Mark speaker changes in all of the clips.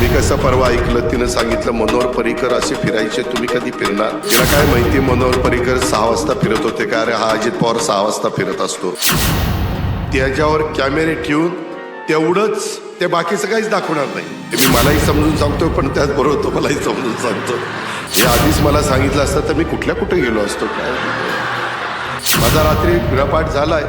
Speaker 1: मी कसं परवा ऐकलं, तिनं सांगितलं मनोहर पर्रिकर असे फिरायचे, तुम्ही कधी फिरणार? तिला काय माहिती मनोहर पर्रिकर 6 वाजता फिरत होते का? अरे हा अजित पवार 6 वाजता फिरत असतो. त्याच्यावर कॅमेरे ठेवून तेवढंच, ते बाकीचं काहीच दाखवणार नाही. ते मी मलाही समजून सांगतो, पण त्याचबरोबर तो मलाही समजून सांगतो. हे आधीच मला सांगितलं असतं तर मी कुठे गेलो असतो. काय माझा रात्री गृहपाठ झालाय,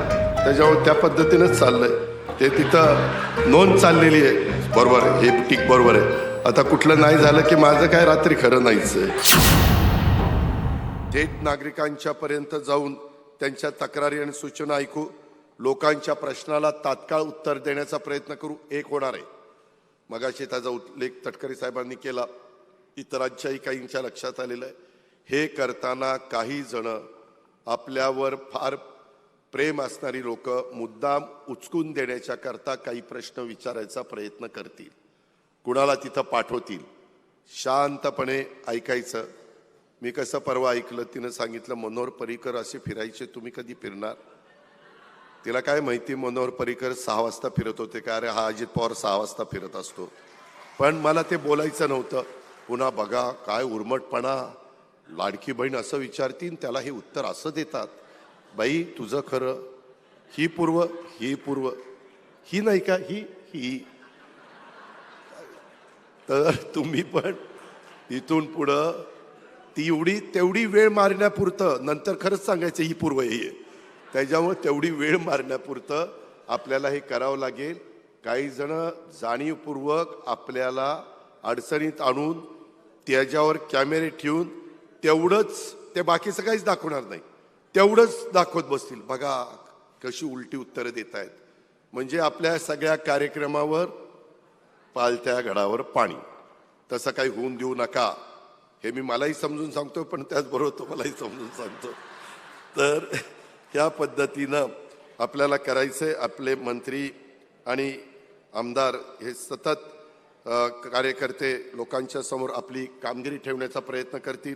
Speaker 1: त्याच्यावर त्या पद्धतीनंच चाललंय. ते तिथं नोंद चाललेली आहे, बरोबर आहे, हे टिक बरोबर आहे. आता कुठलं नाही झालं की माझं काय रात्री खरं नाहीच आहे. थेट नागरिकांच्या पर्यंत जाऊन त्यांच्या तक्रारी आणि सूचना ऐकू, लोकांच्या प्रश्नाला तात्काळ उत्तर देण्याचा प्रयत्न करू. एक होणार आहे. मगाशी त्याचा उल्लेख तटकरे साहेबांनी केला, इतरांच्याही काहींच्या लक्षात आलेलं आहे. हे करताना काही जण आपल्यावर फार प्रेम असणारी लोक मुद्दाम उचकून देण्याच्या करता काही प्रश्न विचारायचा प्रयत्न करतील, कुणाला तिथं पाठवतील. शांतपणे ऐकायचं. मी कसं परवा ऐकलं, तिनं सांगितलं मनोहर पर्रिकर असे फिरायचे, तुम्ही कधी फिरणार? तिला काय माहिती मनोहर पर्रिकर 6 वाजता फिरत होते का? अरे हा अजित पवार 6 वाजता फिरत असतो. पण मला ते बोलायचं नव्हतं. पुन्हा बघा काय उर्मटपणा, लाडकी बहीण असं विचारतील त्याला हे उत्तर असं देतात. बाई तुझं खरं, ही पूर्व, ही नाही का, ही. तर तुम्ही पण इथून पुढं तेवढी वेळ मारण्यापुरतं, नंतर खरंच सांगायचं ही पूर्व आहे, त्याच्यामुळे तेवढी वेळ मारण्यापुरतं आपल्याला हे करावं लागेल. काही जण जाणीवपूर्वक आपल्याला अडचणीत आणून त्याच्यावर कॅमेरे ठेवून तेवढंच, ते बाकीचं काहीच दाखवणार नाही, तेवढंच दाखवत बसतील. बघा कशी उलटी उत्तरं देत आहेत. म्हणजे आपल्या सगळ्या कार्यक्रमावर पालत्या घडावर पाणी. तसं काही होऊन देऊ नका, हे मी मलाही समजून सांगतो, पण त्याचबरोबर तो मलाही समजून सांगतो. तर या पद्धतीनं आपल्याला करायचंय. आपले मंत्री आणि आमदार हे सतत कार्यकर्ते लोकांच्या समोर आपली कामगिरी ठेवण्याचा प्रयत्न करतील.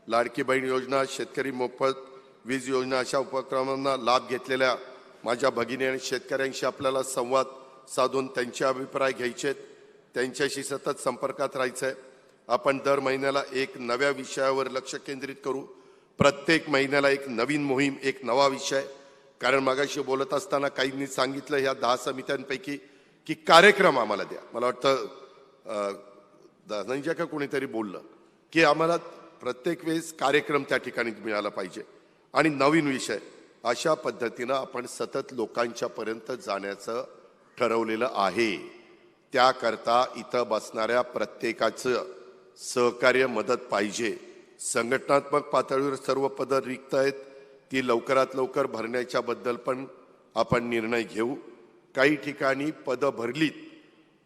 Speaker 1: लाडकी बहीण योजना, शेतकरी मोफत वीज योजना अशा उपक्रमांना लाभ घेतलेल्या माझ्या भगिनी आणि शेतकऱ्यांशी आपल्याला संवाद साधून त्यांचे अभिप्राय घ्यायचेत, त्यांच्याशी सतत संपर्कात राहायचं आहे. आपण दर महिन्याला एक नव्या विषयावर लक्ष केंद्रित करू. प्रत्येक महिन्याला एक नवीन मोहीम, एक नवा विषय. कारण मगाशी बोलत असताना काहींनी सांगितलं ह्या 10 समित्यांपैकी की कार्यक्रम आम्हाला द्या. मला वाटतं धनंजय का कोणीतरी बोललं की आम्हाला प्रत्येक वेळेस कार्यक्रम त्या ठिकाणी मिळाला पाहिजे आणि नवीन विषय. अशा पद्धतीनं आपण सतत लोकांच्या पर्यंत जाण्याचं ठरवलेलं आहे. त्याकरता इथं बसणाऱ्या प्रत्येकाचं सहकार्य, मदत पाहिजे. संघटनात्मक पातळीवर सर्व पदं रिक्त आहेत, ती लवकरात लवकर भरण्याच्या बद्दल पण आपण निर्णय घेऊ. काही ठिकाणी पदं भरलीत,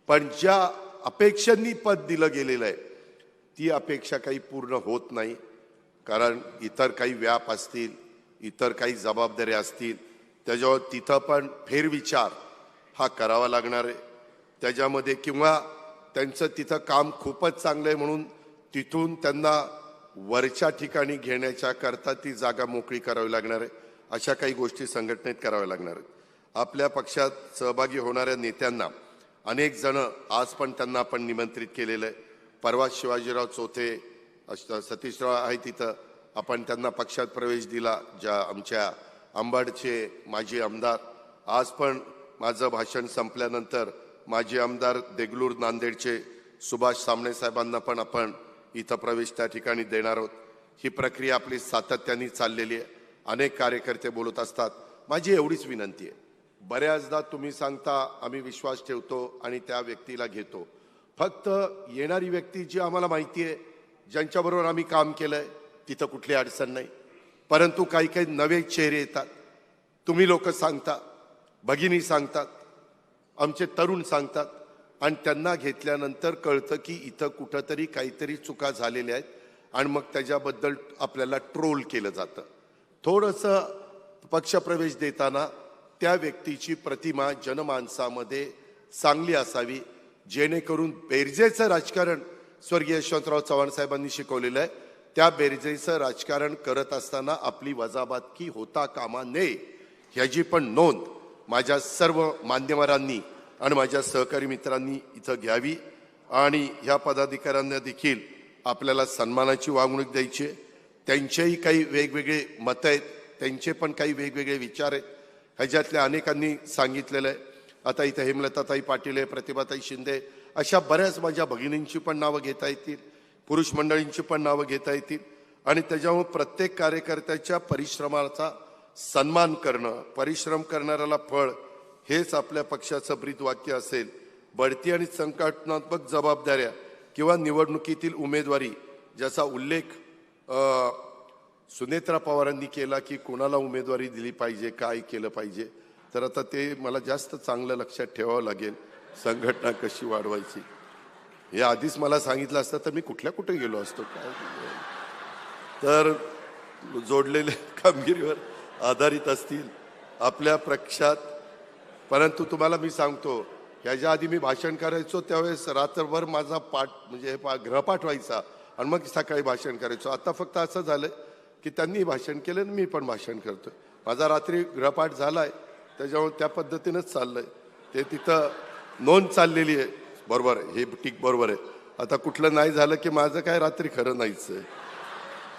Speaker 1: पण ज्या अपेक्षांनी पद दिलं गेलेलं आहे ती अपेक्षा काही पूर्ण होत नाही. कारण इतर काही व्याप असतील, इतर काही जबाबदाऱ्या असतील, त्याच्यावर तिथं पण फेरविचार हा करावा लागणार आहे. त्याच्यामध्ये किंवा त्यांचं तिथं काम खूपच चांगलं आहे म्हणून तिथून त्यांना वरच्या ठिकाणी घेण्याच्या करता ती जागा मोकळी करावी लागणार आहे. अशा काही गोष्टी संघटनेत कराव्या लागणार आहेत. आपल्या पक्षात सहभागी होणाऱ्या नेत्यांना अनेक जण आज पण त्यांना आपण निमंत्रित केलेलं आहे. परवा शिवाजीराव चोथे, सतीशराव आहे तिथं, आपण त्यांना पक्षात प्रवेश दिला. ज्या आमच्या अंबडचे माजी आमदार, आज पण माझं भाषण संपल्यानंतर माजी आमदार देगलूर नांदेडचे सुभाष सामणे साहेबांना पण आपण इथं प्रवेश त्या ठिकाणी देणार आहोत. ही प्रक्रिया आपली सातत्याने चाललेली आहे. अनेक कार्यकर्ते बोलत असतात. माझी एवढीच विनंती आहे, बऱ्याचदा तुम्ही सांगता आम्ही विश्वास ठेवतो आणि त्या व्यक्तीला घेतो. फक्त येणारी व्यक्ती जी आम्हाला माहिती आहे, ज्यांच्याबरोबर आम्ही काम केलंय, तिथं कुठली अडचण नाही. परंतु काही काही नवे चेहरे येतात. तुम्ही लोक सांगता, भगिनी सांगतात, आमचे तरुण सांगतात आणि त्यांना घेतल्यानंतर कळतं की इथं कुठंतरी काहीतरी चुका झालेल्या आहेत आणि मग त्याच्याबद्दल आपल्याला ट्रोल केलं जातं. थोडंसं पक्षप्रवेश देताना त्या व्यक्तीची प्रतिमा जनमानसामध्ये चांगली असावी, जेणेकरून बेरजेचं राजकारण स्वर्गीय यशवंतराव चव्हाण साहेबांनी शिकवलेलं आहे. त्या बेरजेचं राजकारण करत असताना आपली वजाबाकी होता कामा नये, ह्याची पण नोंद माझ्या सर्व मान्यवरांनी आणि माझ्या सहकारी मित्रांनी इथं घ्यावी. आणि ह्या पदाधिकाऱ्यांना देखील आपल्याला सन्मानाची वागणूक द्यायची आहे. त्यांचेही काही वेगवेगळे मतं आहेत, त्यांचे पण काही वेगवेगळे विचार आहेत. ह्याच्यातल्या अनेकांनी सांगितलेलं आहे. आता इथे हेमलताताई पाटील आहे, प्रतिभाताई शिंदे, अशा बऱ्याच माझ्या भगिनींची पण नावं घेता येतील, पुरुष मंडळींची पण नावं घेता येतील. आणि त्याच्यामुळे प्रत्येक कार्यकर्त्याच्या परिश्रमाचा सन्मान करणं, परिश्रम करणाऱ्याला फळ, हेच आपल्या पक्षाचं ब्रीदवाक्य असेल. बढती आणि संघटनात्मक जबाबदाऱ्या किंवा निवडणुकीतील उमेदवारी, ज्याचा उल्लेख सुनेत्रा पवारांनी केला की कोणाला उमेदवारी दिली पाहिजे, काय केलं पाहिजे, तर आता ते मला जास्त चांगलं लक्षात ठेवावं लागेल. संघटना कशी वाढवायची हे आधीच मला सांगितलं असतं तर मी कुठे गेलो असतो. काय तर जोडलेल्या कामगिरीवर आधारित असतील आपल्या पक्षात. परंतु तुम्हाला मी सांगतो, ह्याच्या आधी मी भाषण करायचो त्यावेळेस रात्रभर माझा पाठ म्हणजे गृहपाठ व्हायचा आणि मग सकाळी भाषण करायचो. आता फक्त असं झालं की त्यांनी भाषण केलं आणि मी पण भाषण करतोय. माझा रात्री गृहपाठ झालाय, त्याच्यामुळे त्या पद्धतीनंच चाललंय. ते तिथं नोंद चाललेली आहे. बरोबर आहे, हे ठीक बरोबर आहे. आता कुठलं नाही झालं की माझं काय रात्री खरं नाहीच आहे.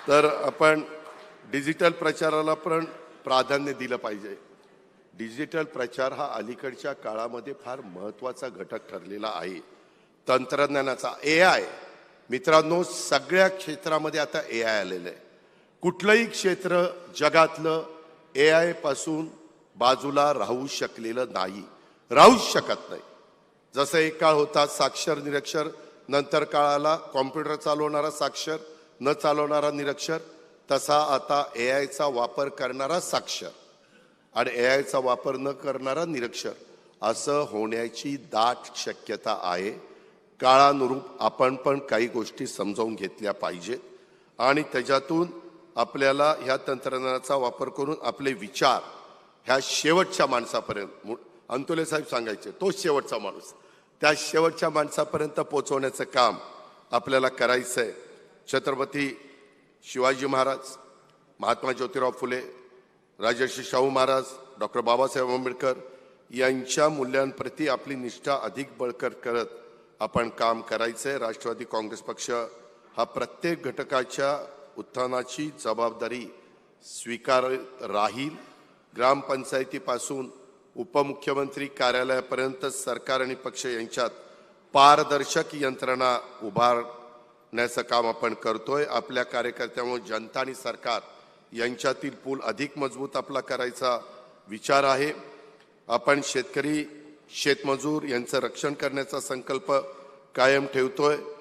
Speaker 1: तर आपण डिजिटल प्रचाराला पण प्राधान्य दिलं पाहिजे. डिजिटल प्रचार हा अलीकडच्या काळामध्ये फार महत्त्वाचा घटक ठरलेला आहे. तंत्रज्ञानाचा AI, मित्रांनो, सगळ्या क्षेत्रामध्ये आता AI आलेलं आहे. कुठलंही क्षेत्र जगातलं AI पासून बाजूला राहू शकलेलं नाही, राहूच शकत नाही. जसं एक काळ होता साक्षर निरक्षर, नंतर काळाला कॉम्प्युटर चालवणारा साक्षर, न चालवणारा निरक्षर, तसा आता AIचा वापर करणारा साक्षर आणि AIचा वापर न करणारा निरक्षर असं होण्याची दाट शक्यता आहे. काळानुरूप आपण पण काही गोष्टी समजावून घेतल्या पाहिजेत आणि त्याच्यातून आपल्याला ह्या तंत्रज्ञानाचा वापर करून आपले विचार ह्या शेवटच्या माणसापर्यंत, अंतोले साहेब सांगायचे तोच शेवटचा माणूस, त्या शेवटच्या माणसापर्यंत पोहोचवण्याचं काम आपल्याला करायचं आहे. छत्रपती शिवाजी महाराज, महात्मा ज्योतिराव फुले, राजर्षी शाहू महाराज, डॉक्टर बाबासाहेब आंबेडकर यांच्या मूल्यांप्रती आपली निष्ठा अधिक बळकट करत आपण काम करायचं आहे. राष्ट्रवादी काँग्रेस पक्ष हा प्रत्येक घटकाच्या उत्थानाची जबाबदारी स्वीकारत राहील. ग्रामपंचायतीपासून उपमुख्यमंत्री कार्यालयापर्यंत सरकार आणि पक्ष यांच्यात पारदर्शक यंत्रणा उभारण्याचं काम आपण करतोय. आपल्या कार्यकर्त्यामुळे जनता आणि सरकार यांच्यातील पूल अधिक मजबूत आपला करायचा विचार आहे. आपण शेतकरी, शेतमजूर यांचं रक्षण करण्याचा संकल्प कायम ठेवतोय.